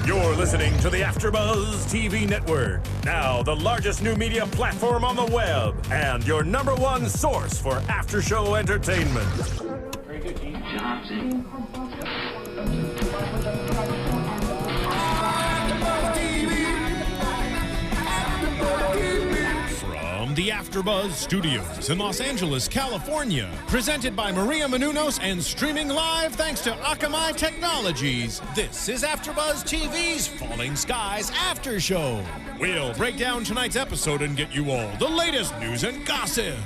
You're listening to the AFTERBUZZ TV network, now the largest new media platform on the web, and your #1 source for after-show entertainment. Very good, Gene. Johnson. From the AFTERBUZZ Studios in Los Angeles, California, presented by Maria Menounos and streaming live thanks to Akamai Technologies. This is AFTERBUZZ TV's Falling Skies After Show. We'll break down tonight's episode and get you all the latest news and gossip.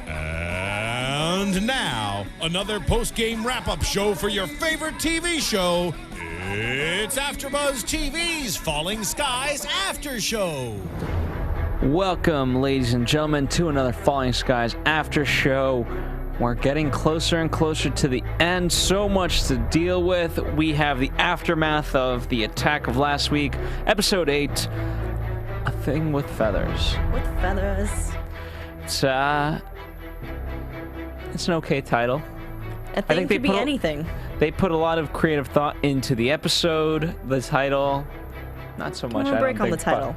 And now, another post-game wrap-up show for your favorite TV show. It's AFTERBUZZ TV's Falling Skies After Show. Welcome, ladies and gentlemen, to another Falling Skies After Show. We're getting closer and closer to the end. So much to deal with. We have the aftermath of the attack of last week, Episode 8, A Thing with Feathers. With feathers. It's an okay title. A thing could be anything. They put a lot of creative thought into the episode, the title. Not so much. I'm gonna break on the title.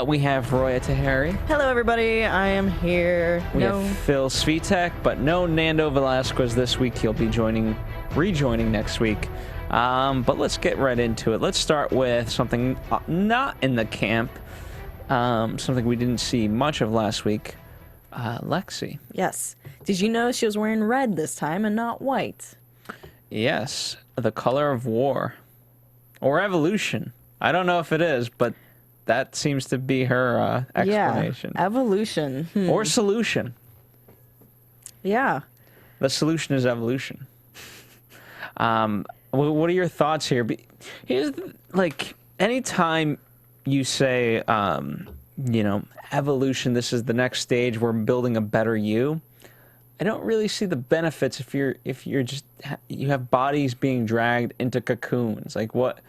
We have Roya Taheri. Hello, everybody. I am here. We have Phil Svitek, but no Nando Velasquez this week. He'll be rejoining next week. But let's get right into it. Let's start with something not in the camp. Something we didn't see much of last week. Lexi. Yes. Did you know she was wearing red this time and not white? Yes. The color of war. Or evolution. I don't know if it is, but that seems to be her explanation. Yeah, evolution. Or solution. Yeah. The solution is evolution. What are your thoughts here? Here's, like, anytime you say, evolution, this is the next stage, we're building a better you, I don't really see the benefits if you're just, you have bodies being dragged into cocoons. Like, what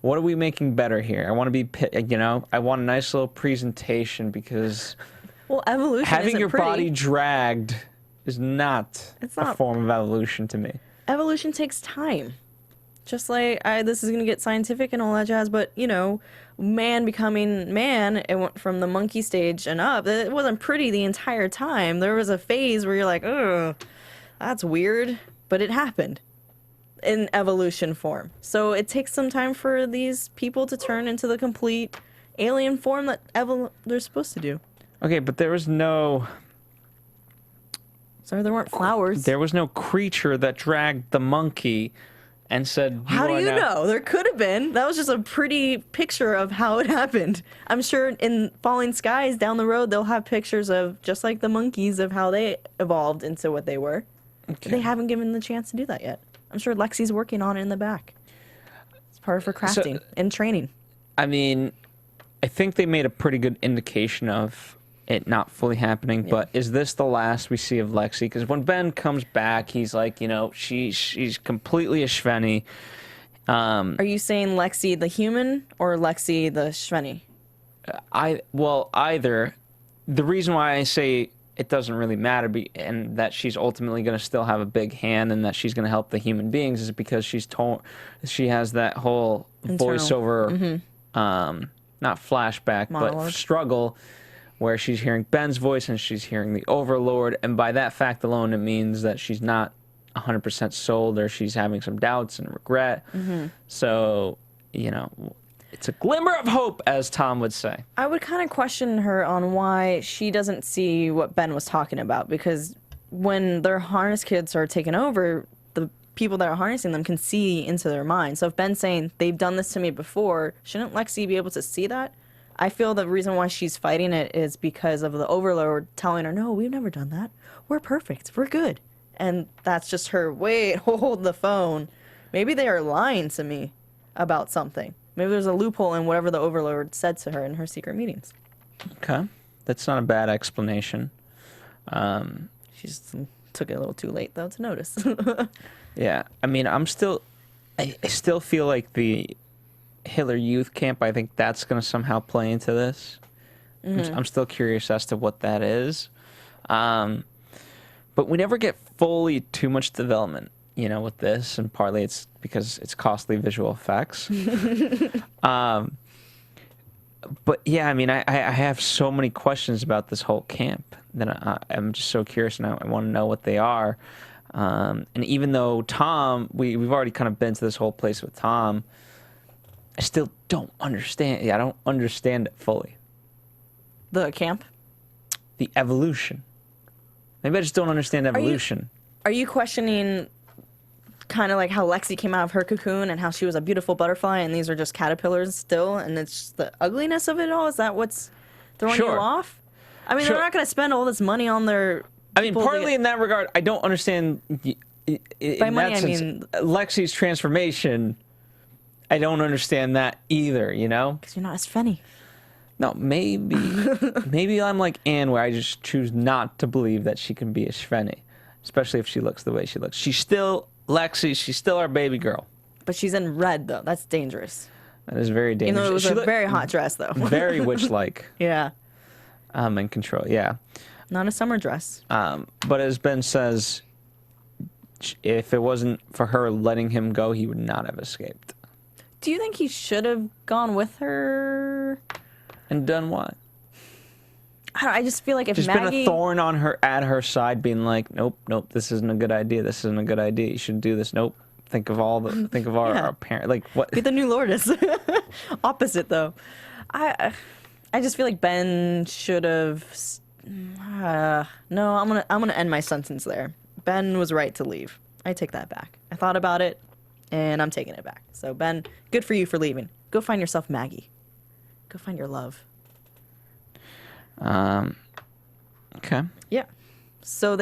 are we making better here? I want to be, I want a nice little presentation because evolution having your pretty. body dragged is not a form of evolution to me. Evolution takes time. Just like, this is going to get scientific and all that jazz, but, man becoming man, it went from the monkey stage and up. It wasn't pretty the entire time. There was a phase where you're like, ugh, that's weird, but it happened. In evolution form. So it takes some time for these people to turn into the complete alien form that they're supposed to do. Okay, but there was no... Sorry, there weren't flowers. There was no creature that dragged the monkey and said... How do you know? There could have been. That was just a pretty picture of how it happened. I'm sure in Falling Skies down the road, they'll have pictures of, just like the monkeys, of how they evolved into what they were. Okay. They haven't given the chance to do that yet. I'm sure Lexi's working on it in the back. It's part of her crafting and training. I mean, I think they made a pretty good indication of it not fully happening, but is this the last we see of Lexi? Because when Ben comes back, he's like, she's completely a Shveni. Are you saying Lexi the human or Lexi the Shveni? Either. The reason why I say it doesn't really matter, and that she's ultimately going to still have a big hand and that she's going to help the human beings is because she has that whole voiceover, not flashback, monologue. But struggle where she's hearing Ben's voice and she's hearing the Overlord, and by that fact alone, it means that she's not 100% sold or she's having some doubts and regret. So, it's a glimmer of hope, as Tom would say. I would kind of question her on why she doesn't see what Ben was talking about, because when their harness kids are taken over, the people that are harnessing them can see into their mind. So if Ben's saying, they've done this to me before, shouldn't Lexi be able to see that? I feel the reason why she's fighting it is because of the Overlord telling her, no, we've never done that. We're perfect. We're good. And that's just her, wait, hold the phone. Maybe they are lying to me about something. Maybe there's a loophole in whatever the Overlord said to her in her secret meetings. Okay. That's not a bad explanation. She just took it a little too late, though, to notice. Yeah. I mean, I still feel like the Hitler Youth Camp, I think that's going to somehow play into this. I'm still curious as to what that is. But we never get fully too much development. you know, with this, and partly it's because it's costly visual effects. But yeah, I mean, I have so many questions about this whole camp that I'm just so curious, and I want to know what they are. And even though Tom, we've already kind of been to this whole place with Tom, I still don't understand. Yeah, I don't understand it fully. The camp? The evolution. Maybe I just don't understand evolution. Are you questioning kind of like how Lexi came out of her cocoon and how she was a beautiful butterfly and these are just caterpillars still, and it's just the ugliness of it all? Is that what's throwing you off? I mean, they're not going to spend all this money on their... I mean, partly in that regard, I don't understand... By money, I mean... Lexi's transformation, I don't understand that either, you know? Because you're not as funny. No, maybe. Maybe I'm like Anne, where I just choose not to believe that she can be a Shveni, especially if she looks the way she looks. She's still Lexi. She's still our baby girl. But she's in red, though. That's dangerous. That is very dangerous. Even though it was a very hot dress, though. Very witch-like. Yeah. In control, yeah. Not a summer dress. But as Ben says, if it wasn't for her letting him go, he would not have escaped. Do you think he should have gone with her? And done what? I just feel like if Just Maggie... been a thorn on her, at her side, being like, nope, this isn't a good idea. This isn't a good idea. You shouldn't do this. Nope. Think of our parents. Like, what? Be the new Lourdes. Opposite, though. I just feel like Ben should have... no, I'm gonna end my sentence there. Ben was right to leave. I take that back. I thought about it, and I'm taking it back. So, Ben, good for you for leaving. Go find yourself Maggie. Go find your love. Okay. Yeah. So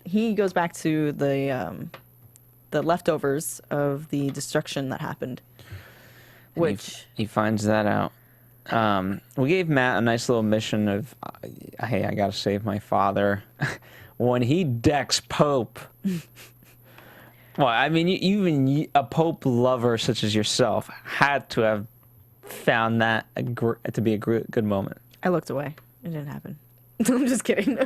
he goes back to the leftovers of the destruction that happened, which he finds that out. We gave Matt a nice little mission of, hey, I gotta save my father. When he decks Pope. Well, I mean, even a Pope lover such as yourself had to have found that to be a good moment. I looked away. It didn't happen. I'm just kidding.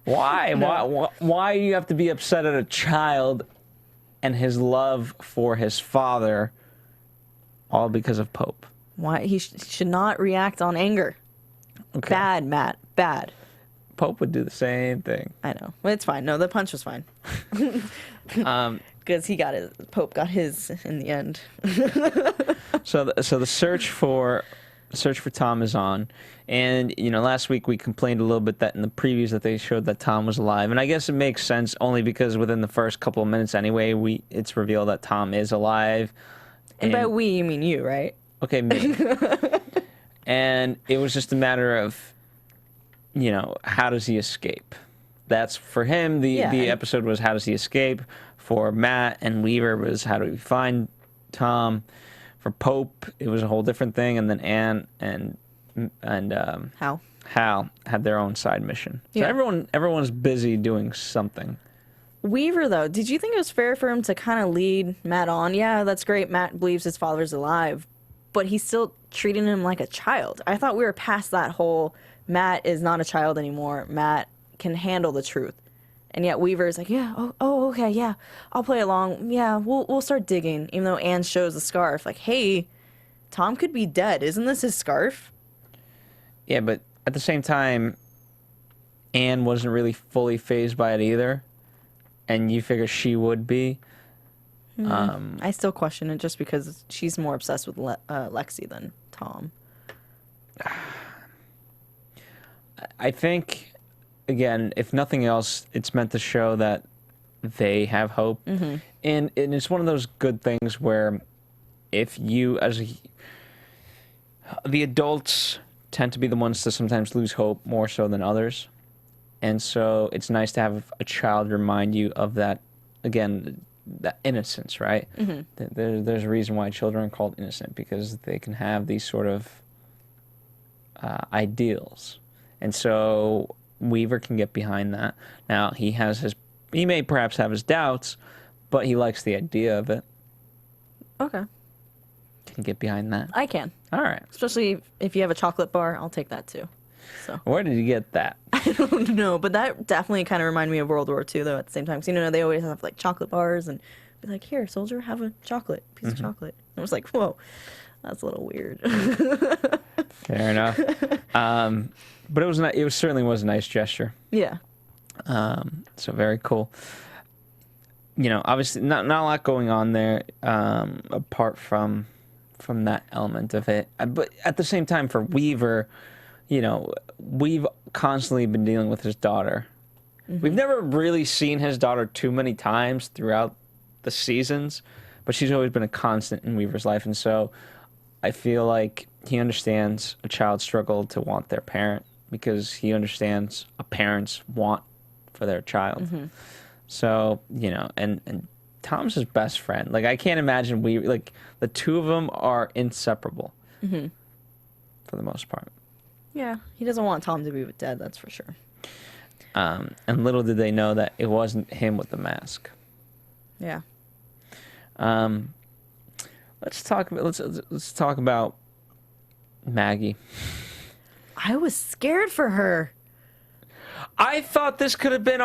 Why? No. Why do you have to be upset at a child and his love for his father, all because of Pope? Why he should not react on anger. Okay. Bad, Matt. Bad. Pope would do the same thing. I know. Well, it's fine. No, the punch was fine. Because Pope got his in the end. So the search for Tom is on, and you know, last week we complained a little bit that in the previews that they showed that Tom was alive, and I guess it makes sense only because within the first couple of minutes anyway, it's revealed that Tom is alive. And by we, you mean you, right? Okay, me. And it was just a matter of, you know, how does he escape? That's for him. The episode was how does he escape? For Matt and Weaver was how do we find Tom? For Pope, it was a whole different thing. And then Anne and Hal had their own side mission. So everyone's busy doing something. Weaver, though, did you think it was fair for him to kind of lead Matt on? Yeah, that's great. Matt believes his father's alive, but he's still treating him like a child. I thought we were past that whole Matt is not a child anymore. Matt can handle the truth. And yet Weaver's like, yeah, okay, yeah, I'll play along. Yeah, we'll start digging. Even though Anne shows the scarf, like, hey, Tom could be dead. Isn't this his scarf? Yeah, but at the same time, Anne wasn't really fully fazed by it either. And you figure she would be. I still question it just because she's more obsessed with Lexi than Tom. I think, again, if nothing else, it's meant to show that they have hope. Mm-hmm. And it's one of those good things where if you, the adults tend to be the ones to sometimes lose hope more so than others. And so it's nice to have a child remind you of that, again, that innocence, right? Mm-hmm. There's a reason why children are called innocent, because they can have these sort of ideals. And so Weaver can get behind that. Now, he may perhaps have his doubts, but he likes the idea of it. Okay. Can you get behind that? I can. All right. Especially if you have a chocolate bar, I'll take that too. So Where did you get that? I don't know, but that definitely kind of reminded me of World War II, though, at the same time. 'Cause, they always have, like, chocolate bars and be like, here, soldier, have a piece of chocolate. And I was like, whoa, that's a little weird. Fair enough. But it certainly was a nice gesture. Yeah. So very cool. Obviously not a lot going on there, apart from that element of it. But at the same time, for Weaver, we've constantly been dealing with his daughter. We've never really seen his daughter too many times throughout the seasons, but she's always been a constant in Weaver's life. And so I feel like he understands a child's struggle to want their parent, because he understands a parent's want for their child. So, and Tom's his best friend. Like, I can't imagine the two of them are inseparable for the most part. Yeah, he doesn't want Tom to be with Dad, that's for sure. And little did they know that it wasn't him with the mask. Yeah. Let's talk about Maggie. I was scared for her. I thought this could have been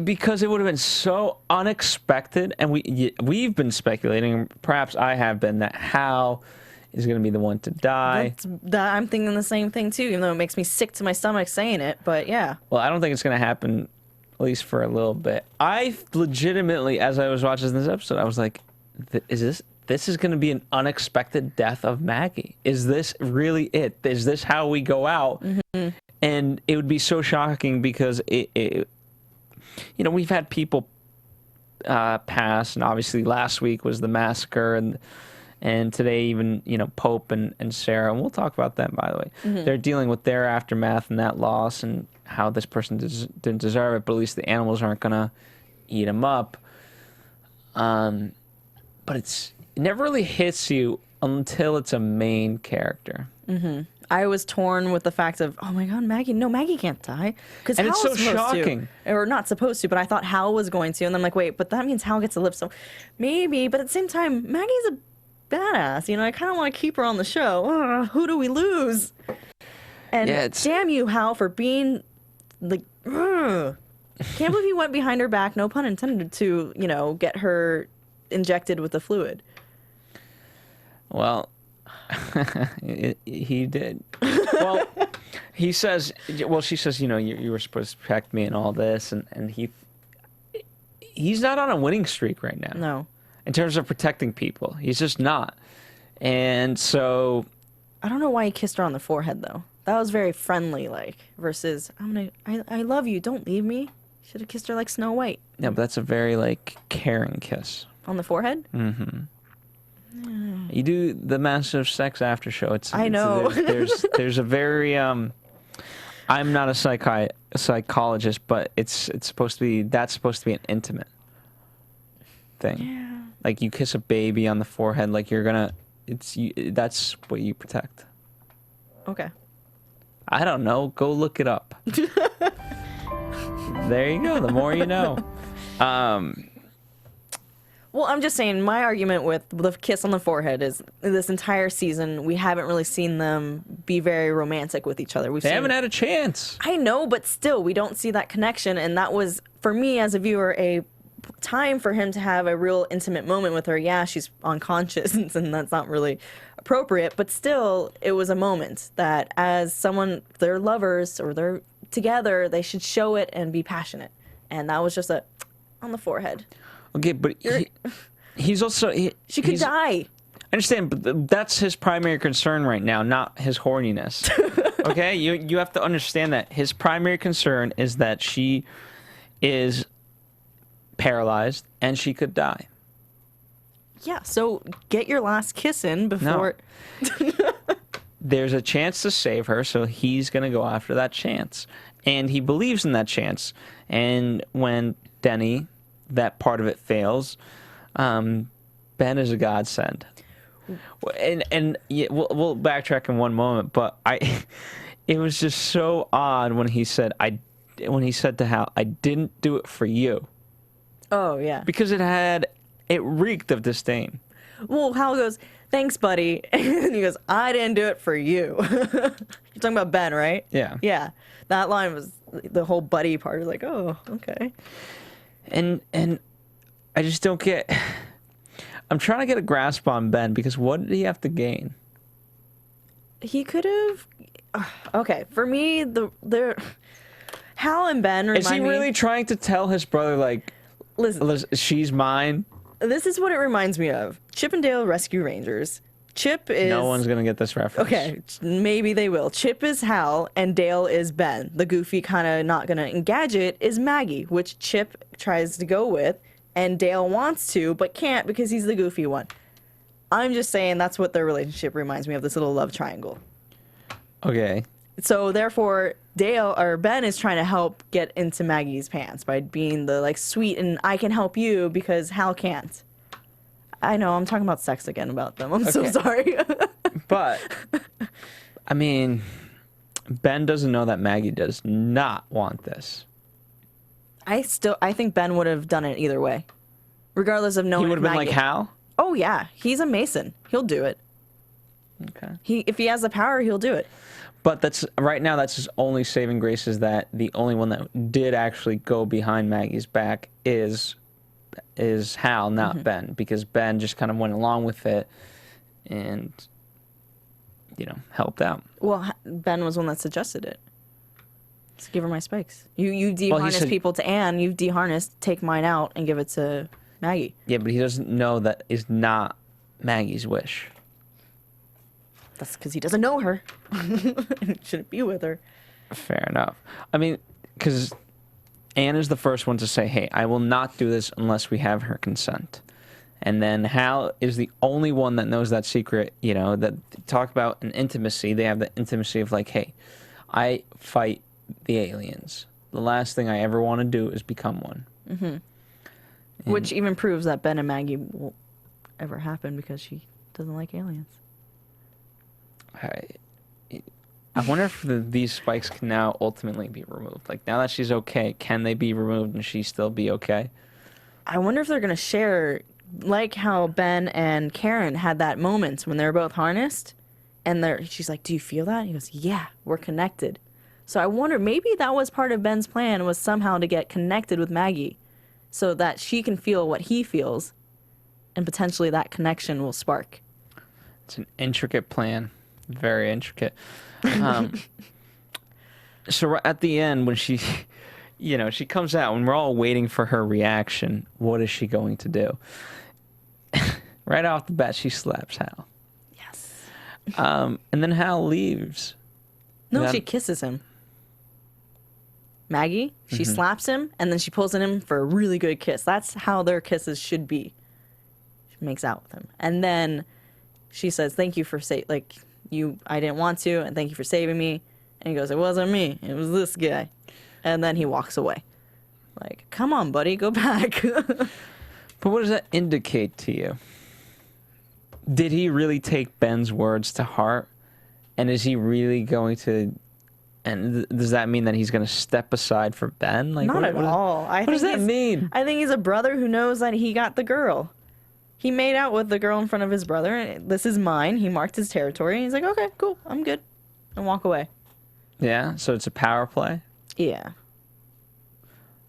because it would have been so unexpected, and we've been speculating, perhaps I have been, that Hal is going to be the one to die. I'm thinking the same thing too, even though it makes me sick to my stomach saying it, but yeah. Well, I don't think it's going to happen, at least for a little bit. I legitimately, as I was watching this episode, I was like, this is going to be an unexpected death of Maggie. Is this really it? Is this how we go out? And it would be so shocking because we've had people pass, and obviously last week was the massacre, and today even Pope and Sarah, and we'll talk about that, by the way. They're dealing with their aftermath and that loss and how this person didn't deserve it, but at least the animals aren't gonna eat them up. But it never really hits you until it's a main character. I was torn with the fact of, oh my God, Maggie. No, Maggie can't die. And it's so shocking. Or not supposed to, but I thought Hal was going to. And then I'm like, wait, but that means Hal gets to live. So maybe, but at the same time, Maggie's a badass. I kind of want to keep her on the show. Who do we lose? And damn you, Hal, for being like, can't believe you went behind her back, no pun intended, to, get her injected with the fluid. Well, he did. Well, she says, you were supposed to protect me and all this, and he's not on a winning streak right now. No. In terms of protecting people, he's just not. And so, I don't know why he kissed her on the forehead though. That was very friendly, versus I love you, don't leave me. Should have kissed her like Snow White. No, but that's a very caring kiss. On the forehead? You do the massive sex after show. I know. There's a very I'm not a psychologist, but it's supposed to be an intimate thing. Yeah. Like you kiss a baby on the forehead, that's what you protect. Okay. I don't know. Go look it up. There you go. The more you know. Well, I'm just saying, my argument with the kiss on the forehead is this entire season, we haven't really seen them be very romantic with each other. They haven't had a chance. I know, but still, we don't see that connection. And that was, for me as a viewer, a time for him to have a real intimate moment with her. Yeah, she's unconscious, and that's not really appropriate. But still, it was a moment that as someone, they're lovers or they're together, they should show it and be passionate. And that was just on the forehead. Okay, but he's also... She could die. I understand, but that's his primary concern right now, not his horniness. Okay? You have to understand that. His primary concern is that she is paralyzed and she could die. Yeah, so get your last kiss in before... No. There's a chance to save her, so he's going to go after that chance. And he believes in that chance. And when Denny... that part of it fails, Ben is a godsend. And we'll backtrack in one moment, but it was just so odd when he said to Hal, I didn't do it for you. Oh, yeah. Because it reeked of disdain. Well, Hal goes, thanks, buddy. And he goes, I didn't do it for you. You're talking about Ben, right? Yeah. Yeah. That line was the whole buddy part. Was like, oh, okay. And I just don't get. I'm trying to get a grasp on Ben because what did he have to gain? He could have. Okay, for me, the Hal and Ben remind Is he really me. trying to tell his brother like, Listen, she's mine? this is what it reminds me of. Chip and Dale Rescue Rangers. Chip is. No one's gonna get this reference. Okay, maybe they will. Chip is Hal and Dale is Ben. The goofy kind of not gonna Engadget is Maggie, which Chip tries to go with, and Dale wants to but can't because he's the goofy one. I'm just saying that's what their relationship reminds me of, this little love triangle. Okay. So therefore, Dale or Ben is trying to help get into Maggie's pants by being the like sweet and I can help you because Hal can't. I know I'm talking about sex again about them. I'm so sorry. But I mean, Ben doesn't know that Maggie does not want this. I think Ben would have done it either way, regardless of knowing. He would have been like Hal. Oh yeah, he's a Mason. He'll do it. Okay. If he has the power, he'll do it. But that's right now. That's his only saving grace is that the only one that did actually go behind Maggie's back is Hal, not Ben, because Ben just kind of went along with it and helped out. Well, Ben was one that suggested it. Just give her my spikes. You de-harness people to Anne. You've de-harnessed. Take mine out and give it to Maggie. Yeah, but he doesn't know that is not Maggie's wish. That's because he doesn't know her. He shouldn't be with her. Fair enough. I mean, because Anne is the first one to say, hey, I will not do this unless we have her consent. And then Hal is the only one that knows that secret, that talk about an intimacy. They have the intimacy of like, hey, I fight the aliens. The last thing I ever want to do is become one. Mm-hmm. Which even proves that Ben and Maggie won't ever happen because she doesn't like aliens. I wonder if these spikes can now ultimately be removed. Like, now that she's okay, can they be removed and she still be okay? I wonder if they're going to share, like how Ben and Karen had that moment when they were both harnessed, and she's like, do you feel that? And he goes, yeah, we're connected. So I wonder, maybe that was part of Ben's plan, was somehow to get connected with Maggie so that she can feel what he feels, and potentially that connection will spark. It's an intricate plan. Very intricate. So at the end, when she comes out, when we're all waiting for her reaction, what is she going to do? Right off the bat, she slaps Hal. Yes. And then Hal leaves. No, she kisses him. Maggie, she slaps him, and then she pulls in him for a really good kiss. That's how their kisses should be. She makes out with him. And then she says, thank you for I didn't want to, and thank you for saving me. And he goes, it wasn't me, it was this guy. And then he walks away. Like, come on, buddy, go back. But what does that indicate to you? Did he really take Ben's words to heart? And is he really going to... And does that mean that he's going to step aside for Ben? Like, Not at all. What does that mean? I think he's a brother who knows that he got the girl. He made out with the girl in front of his brother. This is mine. He marked his territory. He's like, okay, cool, I'm good. And walk away. Yeah, so it's a power play? Yeah.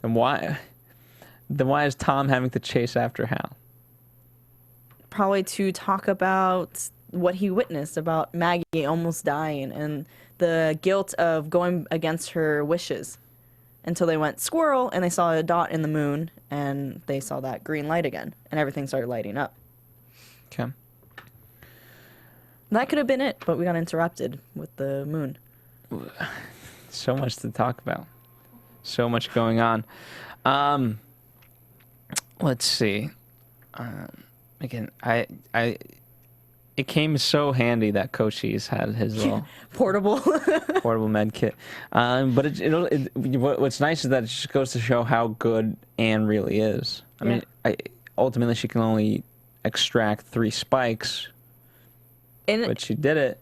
And why is Tom having to chase after Hal? Probably to talk about what he witnessed about Maggie almost dying and the guilt of going against her wishes until they went squirrel and they saw a dot in the moon and they saw that green light again and everything started lighting up. Okay. That could have been it, but we got interrupted with the moon. So much to talk about. So much going on. Let's see. Again, it came so handy that Cochise had his little portable med kit. But what's nice is that it just goes to show how good Anne really is. I mean, ultimately she can only extract 3 spikes, but she did it.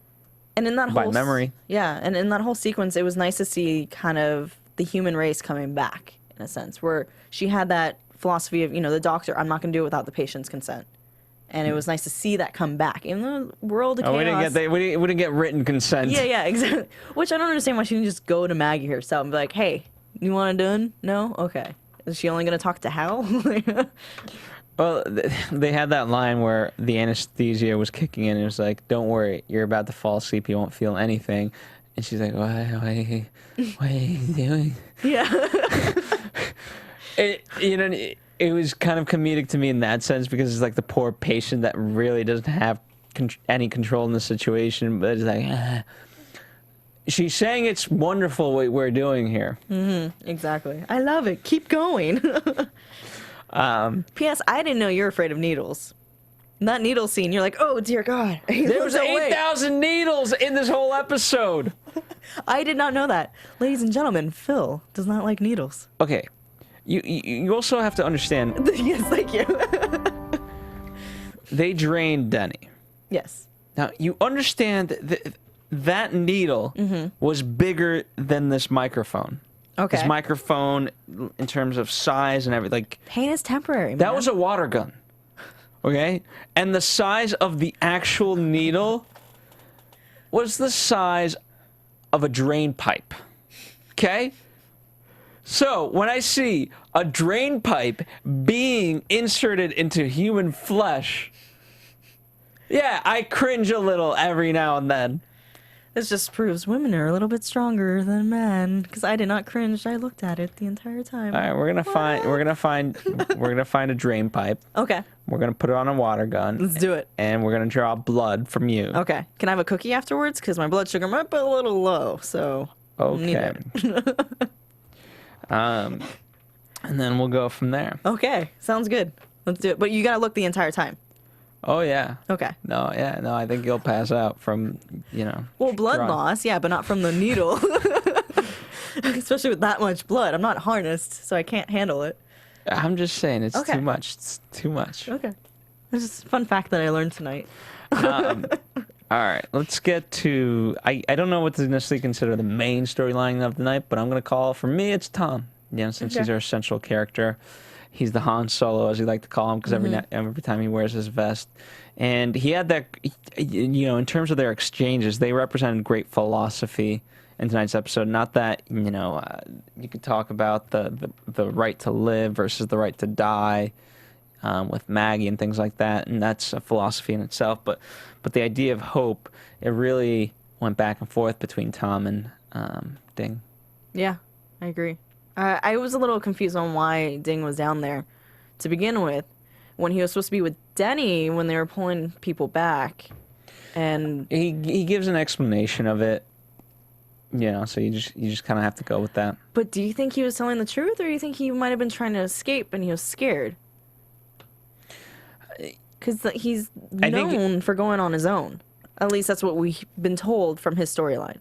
And in that by memory. Yeah, and in that whole sequence, it was nice to see kind of the human race coming back in a sense, where she had that philosophy of, the doctor, I'm not going to do it without the patient's consent. And it was nice to see that come back. In the world of chaos. We didn't get in the world of chaos. We didn't get written consent. Yeah, exactly. Which I don't understand why she didn't just go to Maggie herself and be like, hey, you want it done? No? Okay. Is she only going to talk to Hal? Well, they had that line where the anesthesia was kicking in. And it was like, don't worry, you're about to fall asleep. You won't feel anything. And she's like, what are you doing? Yeah. It was kind of comedic to me in that sense because it's like the poor patient that really doesn't have any control in the situation, but it's like, she's saying it's wonderful what we're doing here. Mm-hmm, exactly. I love it. Keep going. P.S. I didn't know you're afraid of needles. That needle scene, you're like, oh dear God. There was 8,000 needles in this whole episode. I did not know that. Ladies and gentlemen, Phil does not like needles. Okay. You also have to understand. Yes, thank you. They drained Denny. Yes. Now, you understand that needle was bigger than this microphone. Okay. This microphone, in terms of size and everything. Like, pain is temporary, man. That was a water gun. Okay? And the size of the actual needle was the size of a drain pipe. Okay? So, when I see a drain pipe being inserted into human flesh, yeah, I cringe a little every now and then. This just proves women are a little bit stronger than men. Because I did not cringe. I looked at it the entire time. All right, we're gonna find a drain pipe. Okay. We're gonna put it on a water gun. Let's do it. And we're gonna draw blood from you. Okay. Can I have a cookie afterwards? Because my blood sugar might be a little low. So. Okay. And then we'll go from there. Okay. Sounds good. Let's do it. But you gotta look the entire time. Oh yeah. Okay. No, I think you'll pass out from, Well, blood loss, yeah, but not from the needle. Especially with that much blood. I'm not harnessed, so I can't handle it. I'm just saying, it's Okay. too much. It's too much. Okay. This is a fun fact that I learned tonight. All right, let's get to... I don't know what to necessarily consider the main storyline of the night, but I'm going to call, for me, it's Tom. Since he's our central character. He's the Han Solo, as we like to call him, because every time he wears his vest. And he had that, in terms of their exchanges, they represented great philosophy in tonight's episode. Not that, you could talk about the right to live versus the right to die with Maggie and things like that, and that's a philosophy in itself. But the idea of hope, it really went back and forth between Tom and Ding. Yeah, I agree. I was a little confused on why Ding was down there to begin with, when he was supposed to be with Denny when they were pulling people back, and he gives an explanation of it, so you just kind of have to go with that. But do you think he was telling the truth, or do you think he might have been trying to escape and he was scared? Because he's known for going on his own. At least that's what we've been told from his storyline.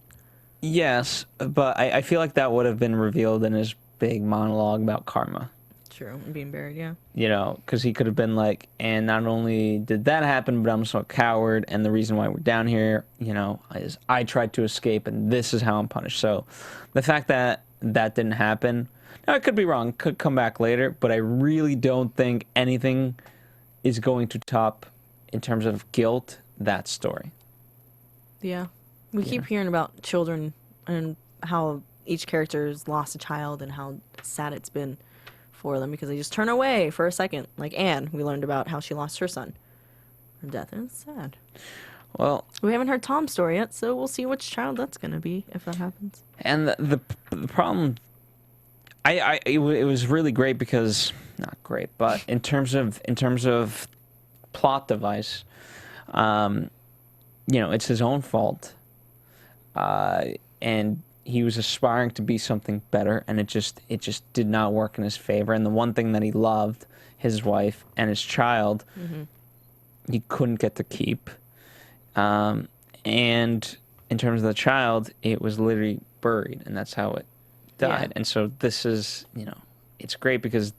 Yes, but I feel like that would have been revealed in his big monologue about karma. True, being buried, yeah. Because he could have been like, and not only did that happen, but I'm so a coward, and the reason why we're down here, is I tried to escape, and this is how I'm punished. So the fact that that didn't happen, now I could be wrong, could come back later, but I really don't think anything is going to top, in terms of guilt, that story. Yeah. We keep hearing about children and how each character's lost a child and how sad it's been for them because they just turn away for a second. Like Anne, we learned about how she lost her son from death, and it's sad. Well, we haven't heard Tom's story yet, so we'll see which child that's going to be if that happens. And the problem, it was really great because, not great, but in terms of plot device, it's his own fault. And he was aspiring to be something better, and it just did not work in his favor. And the one thing that he loved, his wife and his child, he couldn't get to keep. And in terms of the child, it was literally buried, and that's how it died. Yeah. And so this is, it's great because,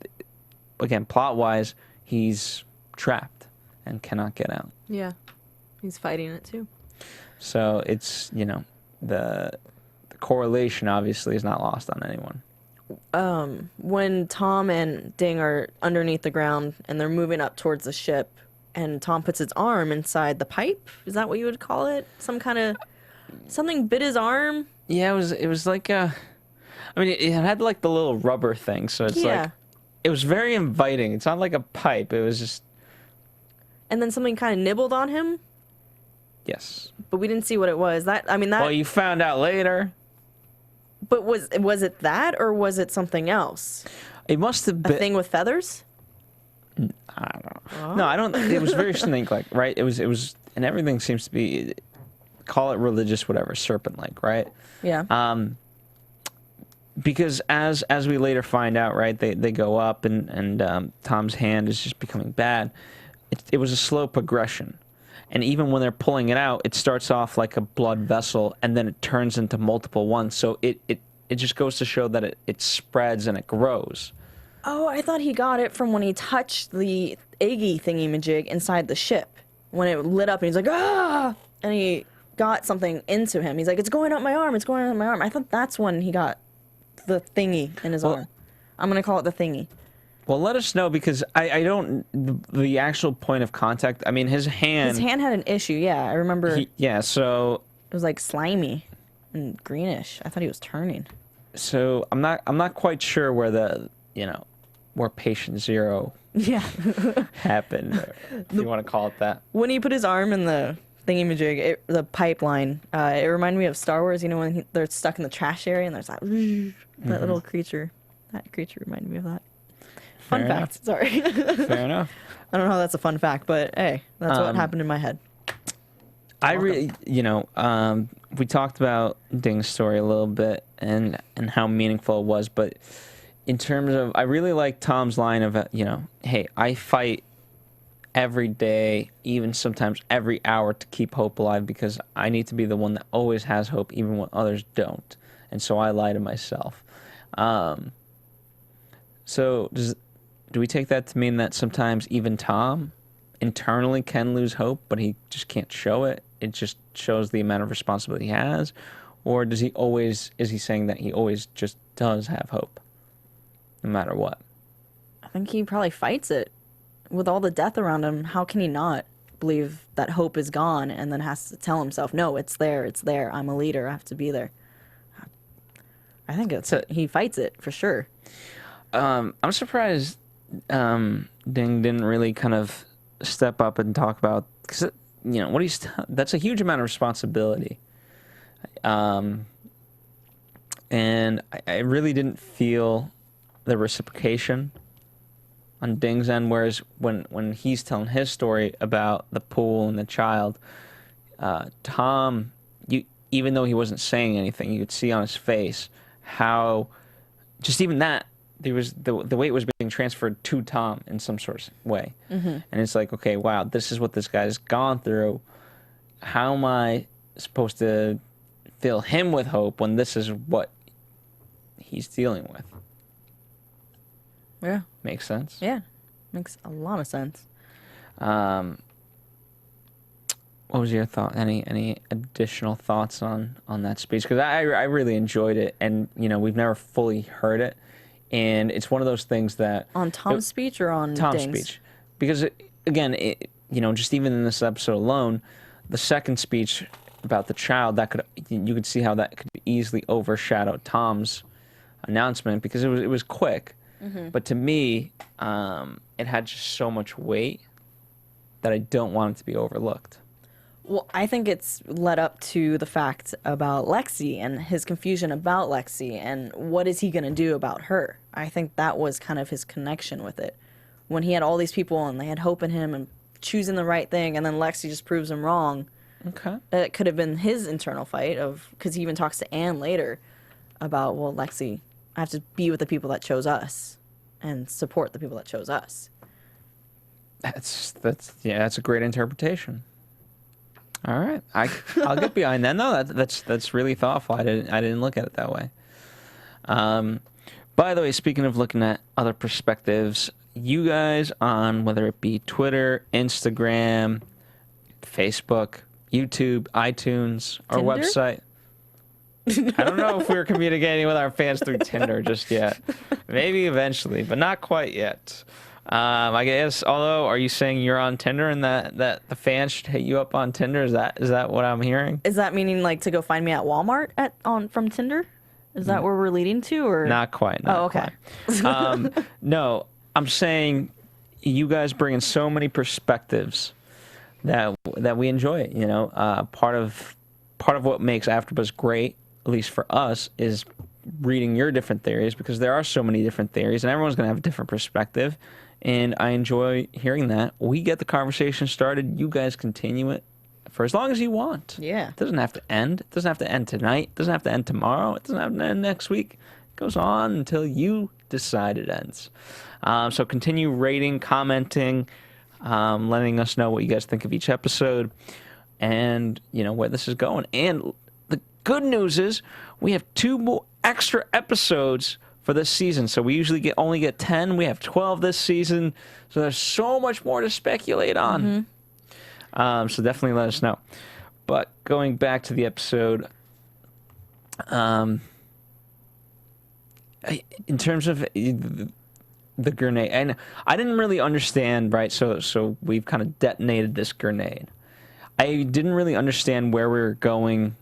again, plot-wise, he's trapped and cannot get out. Yeah, he's fighting it too. So it's, the correlation obviously is not lost on anyone. When Tom and Ding are underneath the ground and they're moving up towards the ship, and Tom puts his arm inside the pipe. Is that what you would call it? Something bit his arm. Yeah, it was like I mean, it had like the little rubber thing, so it's like it was very inviting. It's not like a pipe. It was just. And then something kind of nibbled on him. Yes. But we didn't see what it was. Well, you found out later. But was it that, or was it something else? It must have been a thing with feathers. I don't know. Oh. No, I don't. It was very snake-like, right? It was, and everything seems to be, call it religious, whatever, serpent-like, right? Yeah. Because as we later find out, right, they go up, and Tom's hand is just becoming bad. It was a slow progression. And even when they're pulling it out, it starts off like a blood vessel, and then it turns into multiple ones. So it just goes to show that it spreads and it grows. Oh, I thought he got it from when he touched the eggy thingy-majig inside the ship. When it lit up, and he's like, ah! And he got something into him. He's like, it's going up my arm, it's going up my arm. I thought that's when he got the thingy in his arm. I'm going to call it the thingy. Well, let us know, because I don't... The actual point of contact... I mean, his hand... His hand had an issue, yeah. I remember... so... It was, like, slimy and greenish. I thought he was turning. So, I'm not quite sure where the... where patient zero... Yeah. happened, if you want to call it that. When he put his arm in the thingy-majig, the pipeline, it reminded me of Star Wars, when they're stuck in the trash area, and there's that... that little creature. That creature reminded me of that. Fun fact. Sorry. Fair enough. I don't know how that's a fun fact, but hey, that's what happened in my head. I really, we talked about Ding's story a little bit and how meaningful it was, but in terms of, I really like Tom's line of, hey, I fight every day, even sometimes every hour, to keep hope alive, because I need to be the one that always has hope, even when others don't. And so I lie to myself. So do we take that to mean that sometimes even Tom internally can lose hope, but he just can't show it? It just shows the amount of responsibility he has? Or is he saying that he always just does have hope, no matter what? I think he probably fights it. With all the death around him, how can he not believe that hope is gone and then has to tell himself, no, it's there, I'm a leader, I have to be there. I think he fights it, for sure. I'm surprised Ding didn't really kind of step up and talk about, because that's a huge amount of responsibility, and I really didn't feel the reciprocation on Ding's end. Whereas when he's telling his story about the pool and the child, Tom, even though he wasn't saying anything, you could see on his face how just even that. There was the weight was being transferred to Tom in some sort of way. Mm-hmm. And it's like, okay, wow, this is what this guy's gone through. How am I supposed to fill him with hope when this is what he's dealing with? Yeah. Makes sense? Yeah. Makes a lot of sense. What was your thought? Any additional thoughts on that speech? Because I really enjoyed it, and, we've never fully heard it. And it's one of those things that... On Tom's speech or on Tom's Ding's? Speech. Because, again, just even in this episode alone, the second speech about the child, you could see how that could easily overshadow Tom's announcement, because it was quick. Mm-hmm. But to me, it had just so much weight that I don't want it to be overlooked. Well, I think it's led up to the fact about Lexi and his confusion about Lexi and what is he going to do about her. I think that was kind of his connection with it. When he had all these people and they had hope in him and choosing the right thing, and then Lexi just proves him wrong. Okay. It could have been his internal fight because he even talks to Anne later about, well, Lexi, I have to be with the people that chose us and support the people that chose us. That's a great interpretation. All right, I'll get behind that. No, that's really thoughtful. I didn't look at it that way. By the way, speaking of looking at other perspectives, you guys on whether it be Twitter, Instagram, Facebook, YouTube, iTunes, our Tinder? website. I don't know if we're communicating with our fans through Tinder just yet. Maybe eventually, but not quite yet. I guess. Although, are you saying you're on Tinder and that the fans should hit you up on Tinder? Is that what I'm hearing? Is that meaning like to go find me at Walmart from Tinder? Is that where we're leading to, or Not quite. Not okay. Quite. No, I'm saying you guys bring in so many perspectives that we enjoy it. You know, part of what makes AfterBuzz great, at least for us, is reading your different theories, because there are so many different theories, and everyone's going to have a different perspective. And I enjoy hearing that. We get the conversation started. You guys continue it for as long as you want. Yeah. It doesn't have to end. It doesn't have to end tonight. It doesn't have to end tomorrow. It doesn't have to end next week. It goes on until you decide it ends. So continue rating, commenting, letting us know what you guys think of each episode, and you know where this is going. And the good news is we have 2 more extra episodes for this season. So we usually only get 10. We have 12 this season. So there's so much more to speculate on. So definitely let us know. But going back to the episode, in terms of the grenade, and I didn't really understand, right? So we've kind of detonated this grenade. I didn't really understand where we were going,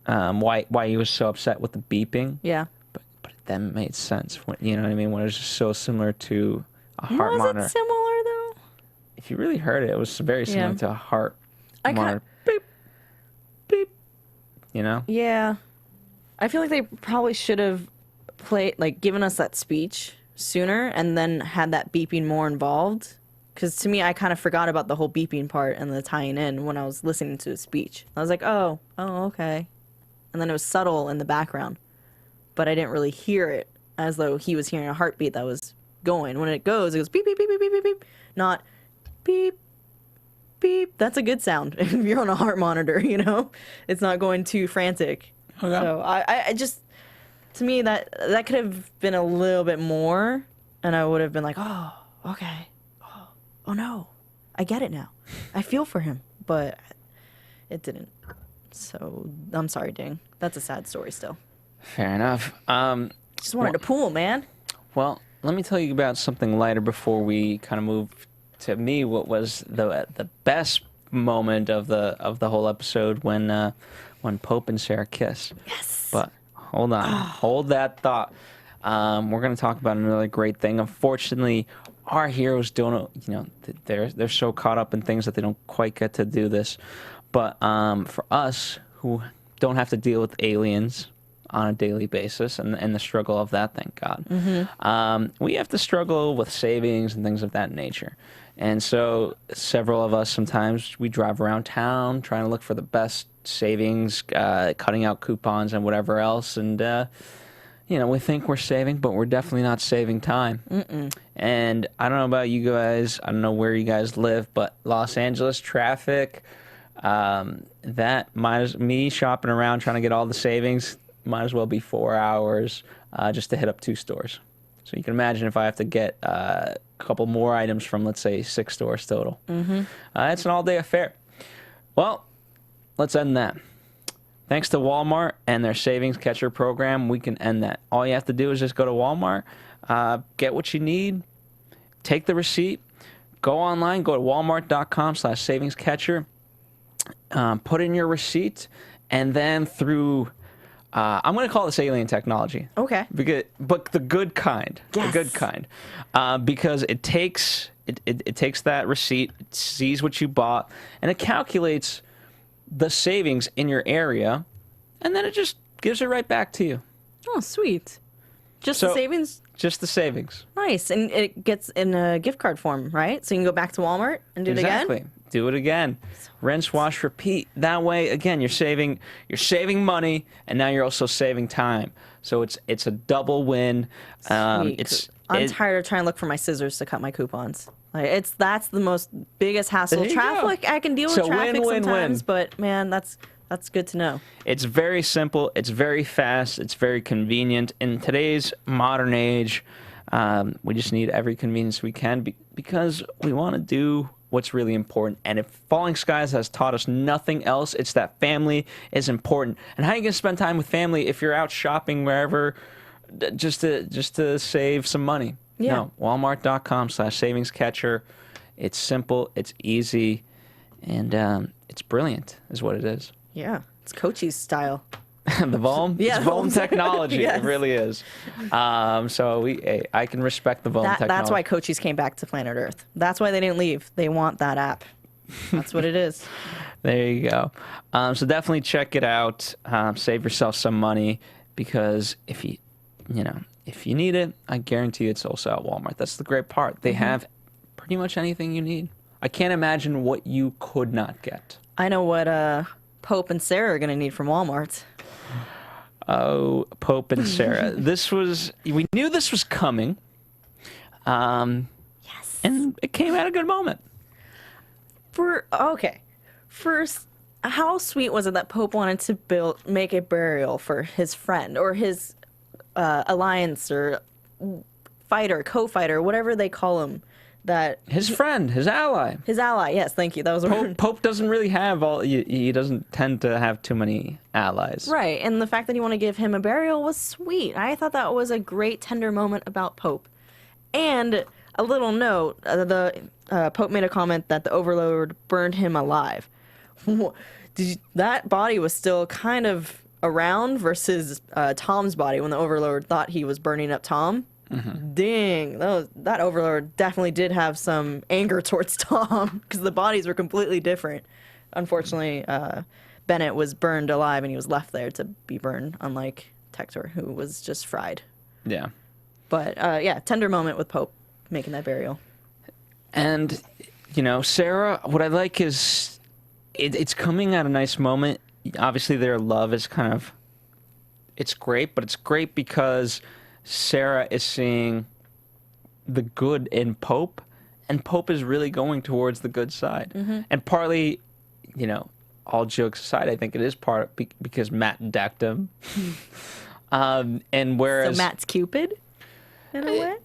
why he was so upset with the beeping. Yeah. But it then made sense. You know what I mean? When it was just so similar to a heart Was monitor. it similar though? If you really heard it, it was very similar to a heart monitor. Beep, beep. You know? Yeah. I feel like they probably should have given us that speech sooner and then had that beeping more involved. Because to me, I kind of forgot about the whole beeping part and the tying in when I was listening to his speech. I was like, oh, okay. And then it was subtle in the background. But I didn't really hear it as though he was hearing a heartbeat that was going. When it goes beep, beep, beep, beep, beep, beep, beep. Not beep, beep. That's a good sound if you're on a heart monitor, you know? It's not going too frantic. Okay. So I just, to me, that could have been a little bit more, and I would have been like, oh, okay. Oh no, I get it now. I feel for him, but it didn't. So I'm sorry, Ding. That's a sad story still. Fair enough. Just wanted to pool, man. Well, let me tell you about something lighter before we kind of move to me. What was the best moment of the whole episode when Pope and Sarah kiss? Yes. But hold on, hold that thought. We're gonna talk about another great thing. Unfortunately, our heroes don't, you know, they're so caught up in things that they don't quite get to do this. But for us who don't have to deal with aliens on a daily basis and the struggle of that, thank God, we have to struggle with savings and things of that nature. And so several of us, sometimes we drive around town trying to look for the best savings, cutting out coupons and whatever else. And you know, we think we're saving, but we're definitely not saving time. And I don't know about you guys. I don't know where you guys live, but Los Angeles traffic, me shopping around trying to get all the savings, might as well be 4 hours just to hit up 2 stores. So you can imagine if I have to get a couple more items from, let's say, 6 stores total. It's an all-day affair. Well, let's end that. Thanks to Walmart and their Savings Catcher program, we can end that. All you have to do is just go to Walmart, get what you need, take the receipt, go online, go to walmart.com/savingscatcher, put in your receipt, and then through, I'm going to call this alien technology. Okay. But the good kind. Yes. The good kind. Because it takes that receipt, it sees what you bought, and it calculates the savings in your area, and then it just gives it right back to you. Oh, sweet. Just the savings? Just the savings. Nice. And it gets in a gift card form, right? So you can go back to Walmart and do it again? Exactly. Do it again. Rinse, wash, repeat. That way, again, you're saving money, and now you're also saving time. So it's a double win. I'm tired of trying to look for my scissors to cut my coupons. Like that's the biggest hassle. Traffic, I can deal with traffic sometimes, but man, that's good to know. It's very simple. It's very fast. It's very convenient. In today's modern age, we just need every convenience we can because we want to do what's really important. And if Falling Skies has taught us nothing else, it's that family is important. And how are you going to spend time with family if you're out shopping wherever just to save some money? Yeah. No, walmart.com/savingscatcher. It's simple, it's easy, and it's brilliant is what it is. Yeah. It's Coachie's style. The Vulm? Yeah, It's Vulm Vulm. technology. Yes. It really is. So I can respect the Vulm technology. That's why Coaches came back to planet Earth. That's why they didn't leave. They want that app. That's what it is. There you go. So definitely check it out. Save yourself some money because if you need it, I guarantee it's also at Walmart. That's the great part. They have pretty much anything you need. I can't imagine what you could not get. I know what Pope and Sarah are going to need from Walmart. Oh, Pope and Sarah. We knew this was coming. Yes. And it came at a good moment. First, how sweet was it that Pope wanted to make a burial for his friend or his alliance or co-fighter, whatever they call him. His friend, his ally. His ally, yes, thank you. That was a word. Pope doesn't really have he doesn't tend to have too many allies. Right, and the fact that he wanted to give him a burial was sweet. I thought that was a great tender moment about Pope. And a little note, Pope made a comment that the Overlord burned him alive. That body was still kind of around versus Tom's body when the Overlord thought he was burning up Tom. Mm-hmm. Dang, that Overlord definitely did have some anger towards Tom because the bodies were completely different. Unfortunately, Bennett was burned alive and he was left there to be burned, unlike Tector, who was just fried. Yeah. But tender moment with Pope making that burial. And, Sarah, what I like is it's coming at a nice moment. Obviously, their love is it's great, but it's great because Sarah is seeing the good in Pope, and Pope is really going towards the good side. Mm-hmm. And partly, all jokes aside, I think it is because Matt decked him. And whereas... So Matt's Cupid? In a way?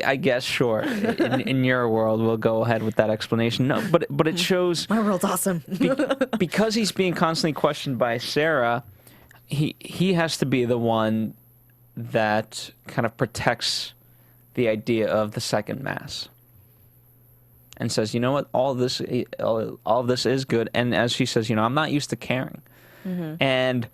I guess, sure. In your world, we'll go ahead with that explanation. No, but it shows... My world's awesome. Because he's being constantly questioned by Sarah, he has to be the one that kind of protects the idea of the second mass and says, you know what, all of this is good. And as she says, I'm not used to caring. Mm-hmm. And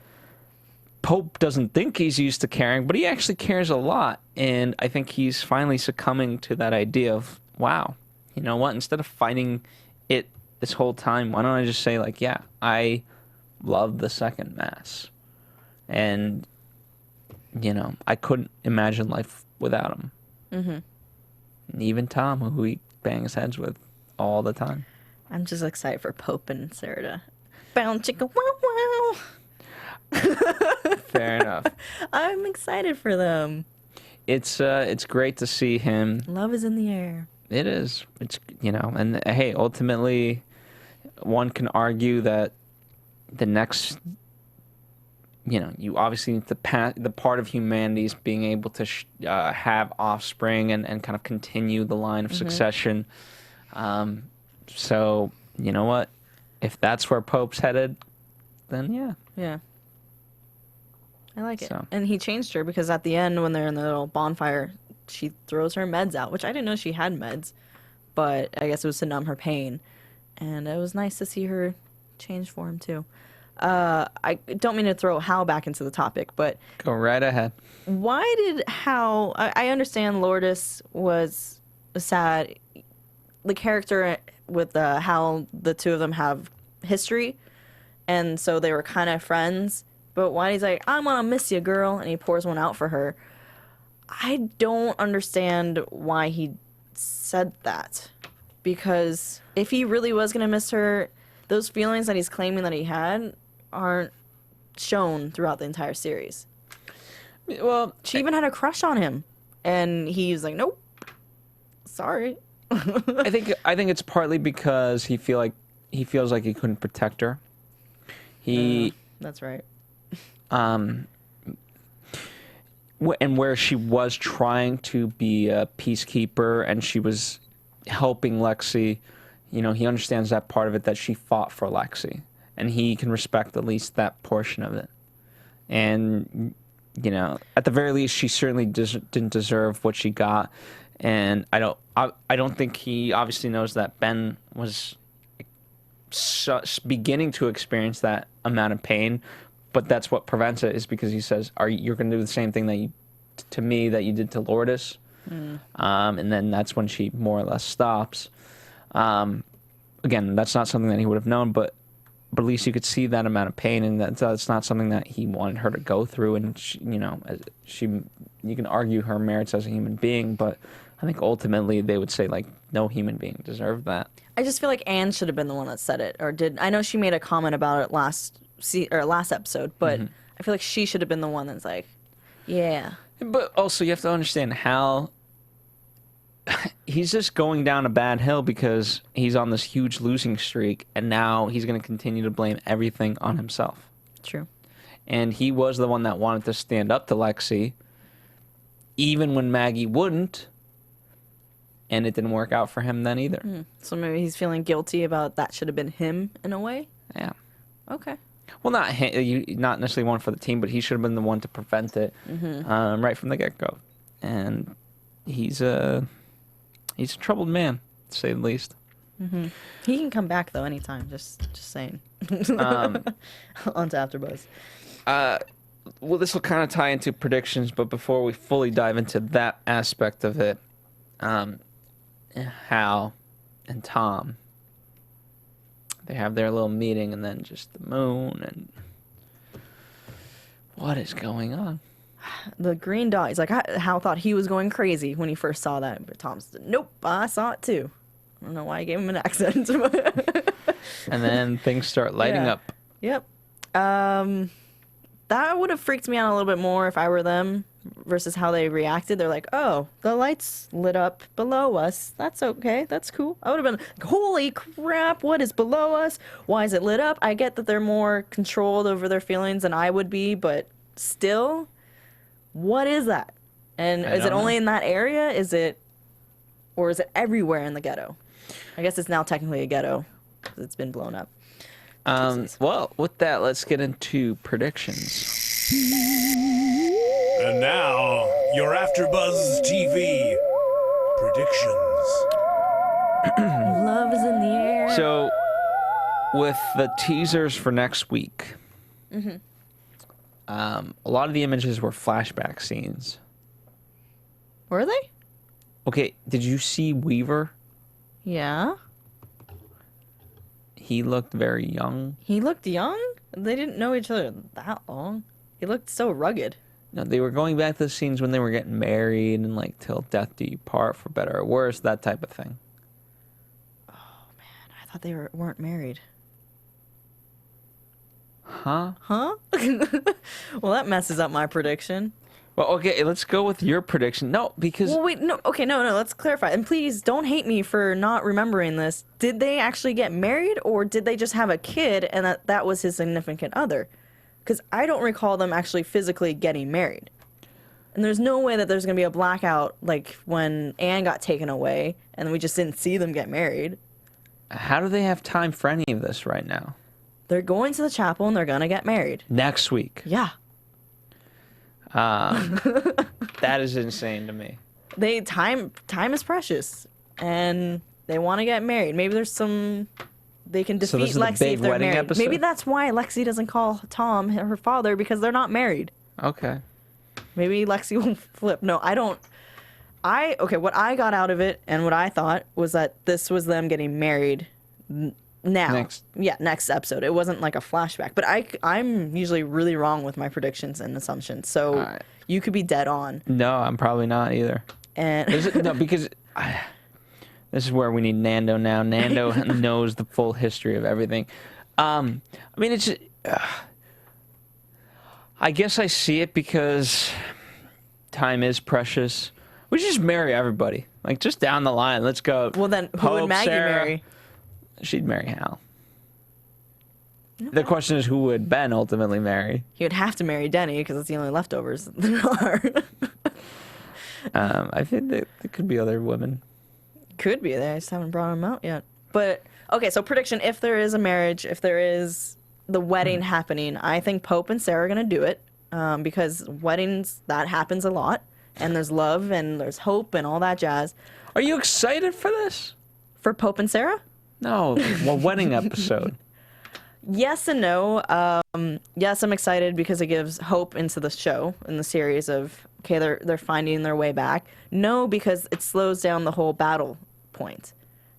Pope doesn't think he's used to caring, but he actually cares a lot. And I think he's finally succumbing to that idea of, wow, you know what, instead of fighting it this whole time, why don't I just say, yeah, I love the second mass. And I couldn't imagine life without him. Mm-hmm. And even Tom, who he bangs heads with all the time. I'm just excited for Pope and Sarah to bound chicka wow wow. Fair enough. I'm excited for them. It's great to see him. Love is in the air. It is. It's and hey, ultimately, one can argue that the next. You obviously need the part of humanity is being able to have offspring and kind of continue the line of succession. So, you know what? If that's where Pope's headed, then yeah. Yeah. I like it. So. And he changed her because at the end, when they're in the little bonfire, she throws her meds out, which I didn't know she had meds, but I guess it was to numb her pain. And it was nice to see her change for him, too. I don't mean to throw Hal back into the topic, but... Go right ahead. Why did Hal... I understand Lourdes was sad. The character with Hal, the two of them have history, and so they were kind of friends. But why he's like, I'm gonna miss you, girl, and he pours one out for her. I don't understand why he said that. Because if he really was gonna miss her, those feelings that he's claiming that he had aren't shown throughout the entire series. Well, she even had a crush on him, and he's like, "Nope, sorry." I think it's partly because he feels like he couldn't protect her. That's right. And where she was trying to be a peacekeeper and she was helping Lexi, he understands that part of it, that she fought for Lexi. And he can respect at least that portion of it. And, you know, at the very least, she certainly didn't deserve what she got. And I don't think he obviously knows that Ben was beginning to experience that amount of pain, but that's what prevents it, is because he says, you're going to do the same thing that to me that you did to Lourdes. And then that's when she more or less stops. Again, that's not something that he would have known, but at least you could see that amount of pain, and that's not something that he wanted her to go through. And she, you know, you can argue her merits as a human being, but I think ultimately they would say, like, no human being deserved that. I just feel like Anne should have been the one that said it, or did. I know she made a comment about it last episode, but I feel like she should have been the one that's like, yeah. But also, you have to understand how he's just going down a bad hill because he's on this huge losing streak, and now he's going to continue to blame everything on himself. True. And he was the one that wanted to stand up to Lexi, even when Maggie wouldn't, and it didn't work out for him then either. So maybe he's feeling guilty about that should have been him in a way? Yeah. Okay. Well, not necessarily one for the team, but he should have been the one to prevent it right from the get-go. And he's a troubled man, to say the least. He can come back though anytime. Just saying. On to AfterBuzz. Well, this will kind of tie into predictions, but before we fully dive into that aspect of it, Hal and Tom, they have their little meeting, and then just the moon, and what is going on? The green dot. He's like, Hal thought he was going crazy when he first saw that, but Tom said, nope, I saw it too. I don't know why I gave him an accent. And then things start lighting up. Yep. That would have freaked me out a little bit more if I were them versus how they reacted. They're like, oh, the lights lit up below us. That's okay. That's cool. I would have been like, holy crap, what is below us? Why is it lit up? I get that they're more controlled over their feelings than I would be, but still, what is that? And is it only in that area? Or is it everywhere in the ghetto? I guess it's now technically a ghetto because it's been blown up. Well, with that, let's get into predictions. And now, your AfterBuzz TV predictions. Love is in the air. So, with the teasers for next week, a lot of the images were flashback scenes. Were they? Okay, did you see Weaver? Yeah. He looked very young. He looked young? They didn't know each other that long. He looked so rugged. No, they were going back to the scenes when they were getting married and like till death do you part, for better or worse, that type of thing. Oh man, I thought they weren't married. Huh? Well, that messes up my prediction. Well, okay, let's go with your prediction. No, because... Well, wait, no, okay, no, let's clarify. And please, don't hate me for not remembering this. Did they actually get married, or did they just have a kid and that was his significant other? Because I don't recall them actually physically getting married. And there's no way that there's going to be a blackout, like when Anne got taken away, and we just didn't see them get married. How do they have time for any of this right now? They're going to the chapel, and they're going to get married. Next week. Yeah. That is insane to me. Time is precious, and they want to get married. Maybe there's some they can defeat Lexi if they're married. Episode? Maybe that's why Lexi doesn't call Tom her father, because they're not married. Okay. Maybe Lexi will flip. No, I don't. Okay, what I got out of it and what I thought was that this was them getting married now. Next episode. It wasn't like a flashback. But I'm usually really wrong with my predictions and assumptions. So you could be dead on. No, I'm probably not either. And no, because this is where we need Nando now. Nando knows the full history of everything. I mean, it's... I guess I see it because time is precious. We should just marry everybody. Like, just down the line. Let's go. Well, then who Pope, would Maggie Sarah. marry? She'd marry Hal. The question is, who would Ben ultimately marry? He would have to marry Denny because it's the only leftovers there are. I think there could be other women. Could be. They just haven't brought them out yet. But, okay, so prediction. If there is a marriage, if there is the wedding happening, I think Pope and Sarah are going to do it. because weddings, that happens a lot, and there's love and there's hope and all that jazz. Are you excited for this? For Pope and Sarah? No, well, wedding episode. Yes and no. Yes, I'm excited because it gives hope into the show, in the series of, okay, they're finding their way back. No, because it slows down the whole battle point.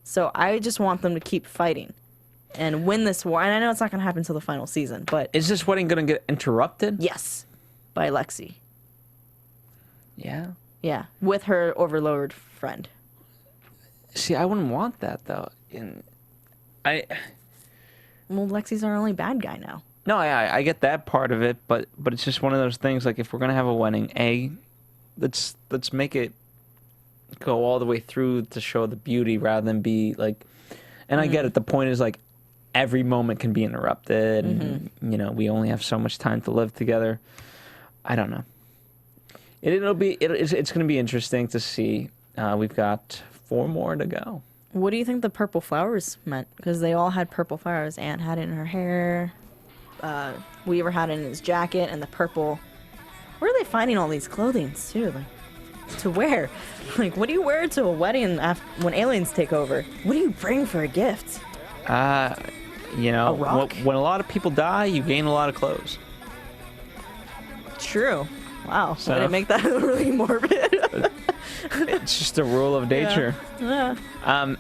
So I just want them to keep fighting and win this war. And I know it's not going to happen until the final season, but... Is this wedding going to get interrupted? Yes, by Lexi. Yeah? Yeah, with her overlord friend. See, I wouldn't want that, though. Well, Lexi's our only bad guy now. No, I get that part of it, but it's just one of those things, like, if we're going to have a wedding, let's make it go all the way through to show the beauty rather than be, like... And I get it. The point is, like, every moment can be interrupted, and, you know, we only have so much time to live together. I don't know. It's going to be interesting to see. We've got 4 more to go. What do you think the purple flowers meant? Because they all had purple flowers. Aunt had it in her hair. Weaver had it in his jacket, and the purple. Where are they finding all these clothings too? Like, to wear? Like, what do you wear to a wedding when aliens take over? What do you bring for a gift? You know, A rock? when a lot of people die, you gain a lot of clothes. True. Wow. So- I didn't make that really morbid. It's just a rule of nature. Yeah.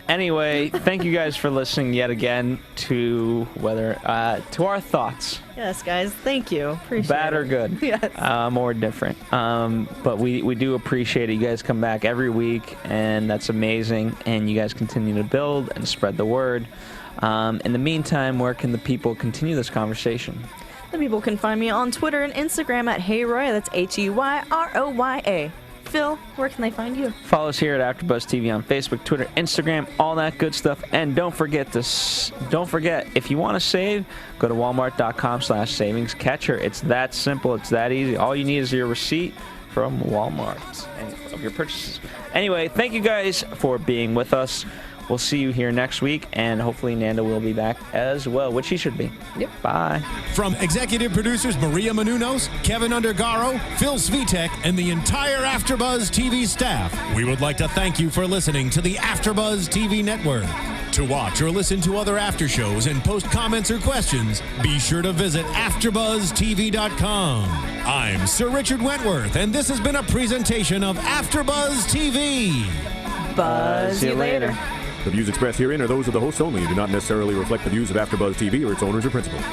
Anyway, thank you guys for listening yet again to our thoughts. Yes, guys. Thank you. Appreciate Bad it. or good. Yes. Or different. But we do appreciate it. You guys come back every week, and that's amazing. And you guys continue to build and spread the word. In the meantime, where can the people continue this conversation? The people can find me on Twitter and Instagram at HeyRoya. That's HeyRoya. Phil, where can they find you? Follow us here at AfterBuzz TV on Facebook, Twitter, Instagram, all that good stuff. And don't forget, if you want to save, go to walmart.com/savingscatcher. It's that simple. It's that easy. All you need is your receipt from Walmart of your purchases. Anyway, thank you guys for being with us. We'll see you here next week, and hopefully Nanda will be back as well, which he should be. Yep. Bye. From executive producers Maria Menounos, Kevin Undergaro, Phil Svitek, and the entire AfterBuzz TV staff, we would like to thank you for listening to the AfterBuzz TV network. To watch or listen to other after shows and post comments or questions, be sure to visit AfterBuzzTV.com. I'm Sir Richard Wentworth, and this has been a presentation of AfterBuzz TV. Buzz you later. The views expressed herein are those of the hosts only and do not necessarily reflect the views of AfterBuzz TV or its owners or principals.